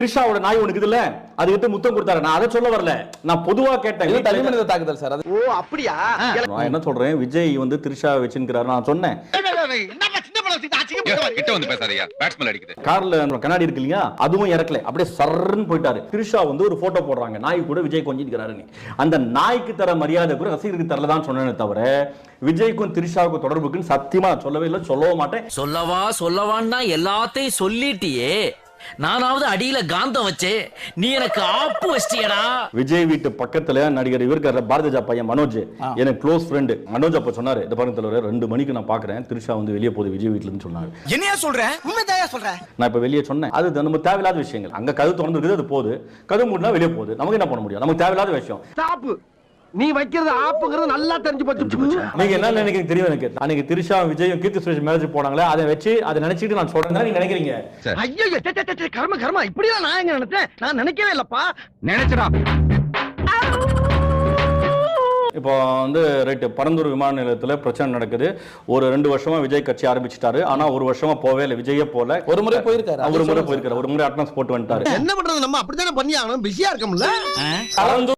த்ரிஷாவோட நாய் உனக்கு இதுல அதுகிட்ட முத்தம் கொடுத்தாரு. நான் அதை சொல்ல வரல, நான் பொதுவா கேட்டேன். தனி மனித தாக்குதல் சார். ஓ அப்படியா? நான் என்ன சொல்றேன், விஜய் வந்து த்ரிஷா வச்சிருக்காரு. நான் சொன்னேன் கார்ல கண்ணாடி இருக்கு இல்லையா, அதுவும் இறக்கல, அப்படியே சர்ன்னு போயிட்டாரு. த்ரிஷா வந்து ஒரு போட்டோ போடுறாங்க, நாய் கூட விஜய் கொஞ்சிருக்காரு. அந்த நாய்க்கு தர மரியாதை கூட ரசிகருக்கு தரலதான் சொன்னேனே தவிர விஜய்க்கும் த்ரிஷாவுக்கும் தொடர்புக்குன்னு சத்தியமா சொல்லவே இல்லை, சொல்லவும் மாட்டேன். சொல்லவான்னா எல்லாத்தையும் சொல்லிட்டியே, நானாவது அடியில காந்தம் வச்சே, நீ எனக்கு ஆப்பு வச்சிட்டியடா. விஜய் வீட்டு பக்கத்துல நடிகர் இவருக்கார பாரதிஜா பையன் மனோஜ், எனக்கு க்ளோஸ் ஃப்ரெண்ட். மனோஜ் அப்ப சொன்னாரு, இந்த பாருங்க தலைவர் 2 மணிக்கு நான் பாக்குறேன் த்ரிஷா வந்து வெளியே போகுது விஜய் வீட்டுல இருந்து சொன்னாரு. என்னையா சொல்றேன்? உண்மைதாயா சொல்றேன்? நான் இப்ப வெளியே சொன்னேன், அது நம்ம தேவையில்லாத விஷயங்கள். அங்க கதவு திறந்து இருக்குது, அது போகுது, கதவு மூடினா வெளியே போகுது, நமக்கு என்ன பண்ண முடியும்? நமக்கு தேவையில்லாத விஷயம். ஸ்டாப். நீ வைக்கிறது ஆப்புங்கிறது நல்லா தெரிஞ்சு போச்சு. நீங்க என்ன நினைக்கிறீங்க தெரியும் எனக்கு. அன்னைக்கு த்ரிஷா விஜயும் கீர்த்தி சுரேஷ் மேரேஜ் போனாங்களே, அதை வச்சு அதை நினைச்சிட்டு நான் சொல்றேன் நீங்க நினைக்கிறீங்க. ஐயோ கர்ம கர்மா, இப்படியா நான் எங்க நினைச்சேன்? நான் நினைக்கவே இல்லப்பா. நினைச்சடா. இப்போ வந்து ரைட்டு, பரந்தூர் விமான நிலையத்தில் பிரச்சனை நடக்குது. ஒரு 2 வருஷமா விஜய் கட்சி ஆரம்பிச்சிட்டாரு. ஆனா 1 வருஷமா போவே இல்லை, விஜயே போல. ஒரு முறை போயிருக்காரு, ஒரு முறை அட்டனன்ஸ் போட்டு வந்துட்டாரு. என்ன பண்றது, நம்ம அப்படித்தானே பண்ணி ஆகணும், பிஸியா இருக்கோம்ல.